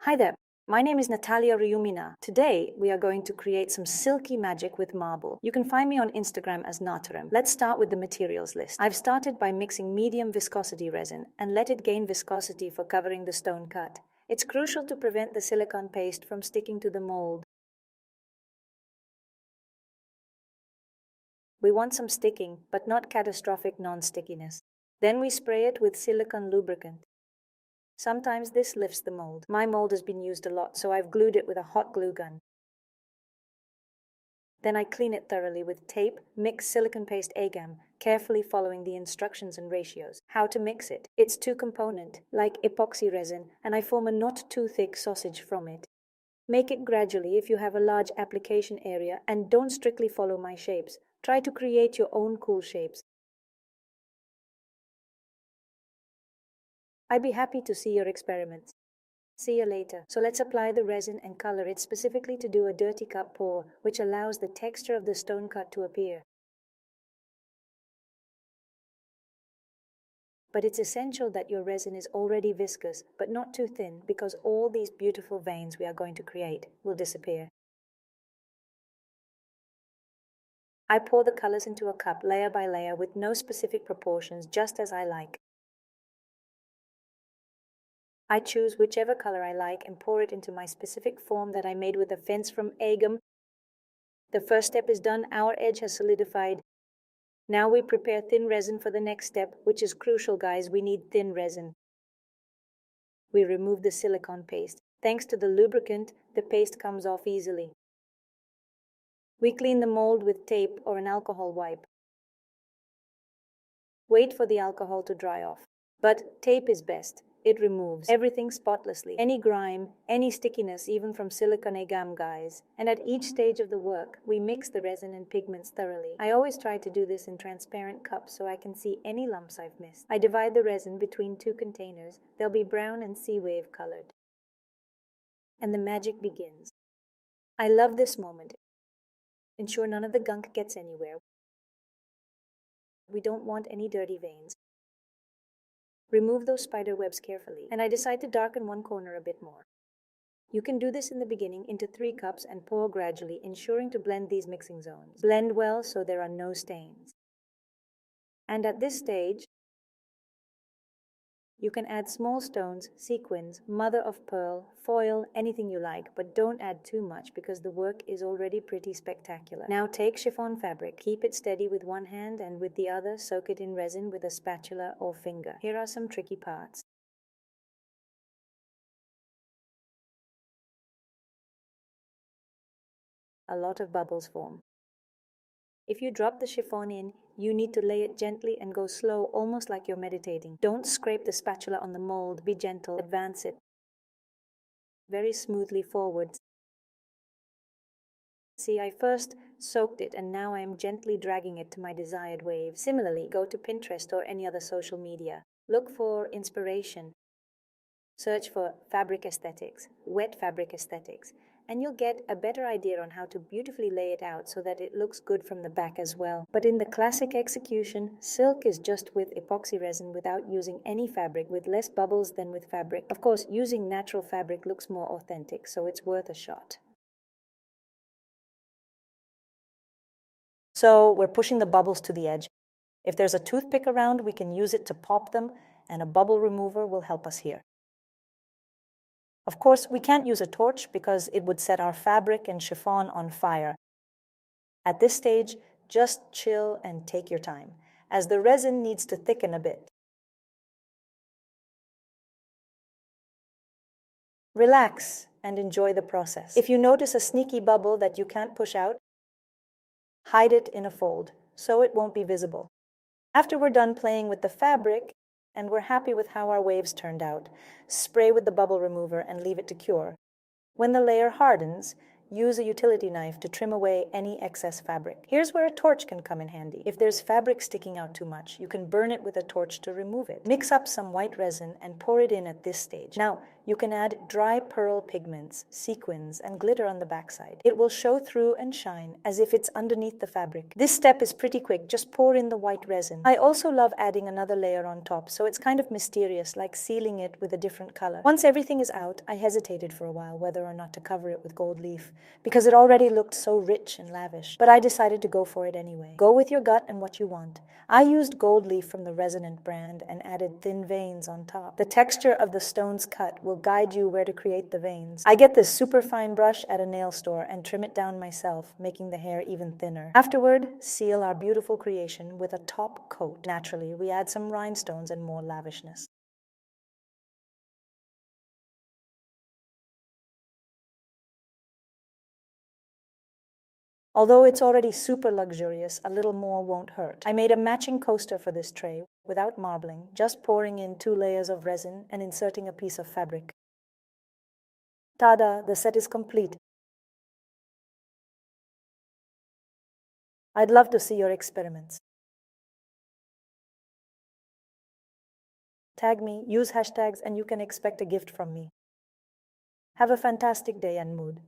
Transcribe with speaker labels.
Speaker 1: Hi there, my name is Natalia Ryumina. Today, we are going to create some silky magic with marble. You can find me on Instagram as Nataram. Let's start with the materials list. I've started by mixing medium viscosity resin and let it gain viscosity for covering the stone cut. It's crucial to prevent the silicone paste from sticking to the mold. We want some sticking, but not catastrophic non-stickiness. Then we spray it with silicone lubricant. Sometimes this lifts the mold. My mold has been used a lot, so I've glued it with a hot glue gun. Then I clean it thoroughly with tape, mix silicone paste agam, carefully following the instructions and ratios. How to mix it? It's two-component, like epoxy resin, and I form a not too thick sausage from it. Make it gradually if you have a large application area, and don't strictly follow my shapes. Try to create your own cool shapes. I'd be happy to see your experiments. See you later. So let's apply the resin and color it specifically to do a dirty cut pour, which allows the texture of the stone cut to appear. But it's essential that your resin is already viscous, but not too thin, because all these beautiful veins we are going to create will disappear. I pour the colors into a cup layer by layer with no specific proportions, just as I like. I choose whichever color I like and pour it into my specific form that I made with a fence from agam. The first step is done, our edge has solidified. Now we prepare thin resin for the next step, which is crucial, guys. We need thin resin. We remove the silicone paste. Thanks to the lubricant, the paste comes off easily. We clean the mold with tape or an alcohol wipe. Wait for the alcohol to dry off. But tape is best. It removes everything spotlessly. Any grime, any stickiness, even from silicone agam, guys. And at each stage of the work, we mix the resin and pigments thoroughly. I always try to do this in transparent cups so I can see any lumps I've missed. I divide the resin between two containers. They'll be brown and sea wave colored. And the magic begins. I love this moment. Ensure none of the gunk gets anywhere. We don't want any dirty veins. Remove those spider webs carefully, and I decide to darken one corner a bit more. You can do this in the beginning into 3 cups and pour gradually, ensuring to blend these mixing zones. Blend well so there are no stains. And at this stage, you can add small stones, sequins, mother of pearl, foil, anything you like, but don't add too much because the work is already pretty spectacular. Now take chiffon fabric, keep it steady with one hand and with the other soak it in resin with a spatula or finger. Here are some tricky parts. A lot of bubbles form. If you drop the chiffon in, you need to lay it gently and go slow, almost like you're meditating. Don't scrape the spatula on the mold, be gentle, advance it very smoothly forwards. See, I first soaked it and now I am gently dragging it to my desired wave. Similarly, go to Pinterest or any other social media. Look for inspiration. Search for fabric aesthetics, wet fabric aesthetics, and you'll get a better idea on how to beautifully lay it out so that it looks good from the back as well. But in the classic execution, silk is just with epoxy resin without using any fabric, with less bubbles than with fabric. Of course, using natural fabric looks more authentic, so it's worth a shot. So we're pushing the bubbles to the edge. If there's a toothpick around, we can use it to pop them, and a bubble remover will help us here. Of course, we can't use a torch because it would set our fabric and chiffon on fire. At this stage, just chill and take your time, as the resin needs to thicken a bit. Relax and enjoy the process. If you notice a sneaky bubble that you can't push out, hide it in a fold so it won't be visible. After we're done playing with the fabric, and we're happy with how our waves turned out, spray with the bubble remover and leave it to cure. When the layer hardens, use a utility knife to trim away any excess fabric. Here's where a torch can come in handy. If there's fabric sticking out too much, you can burn it with a torch to remove it. Mix up some white resin and pour it in at this stage. Now, you can add dry pearl pigments, sequins, and glitter on the backside. It will show through and shine as if it's underneath the fabric. This step is pretty quick, just pour in the white resin. I also love adding another layer on top, so it's kind of mysterious, like sealing it with a different color. Once everything is out, I hesitated for a while whether or not to cover it with gold leaf, because it already looked so rich and lavish. But I decided to go for it anyway. Go with your gut and what you want. I used gold leaf from the Resonant brand and added thin veins on top. The texture of the stone's cut will guide you where to create the veins. I get this super fine brush at a nail store and trim it down myself, making the hair even thinner. Afterward, seal our beautiful creation with a top coat. Naturally, we add some rhinestones and more lavishness. Although it's already super luxurious, a little more won't hurt. I made a matching coaster for this tray without marbling, just pouring in 2 layers of resin and inserting a piece of fabric. Tada, the set is complete. I'd love to see your experiments. Tag me, use hashtags, and you can expect a gift from me. Have a fantastic day and mood.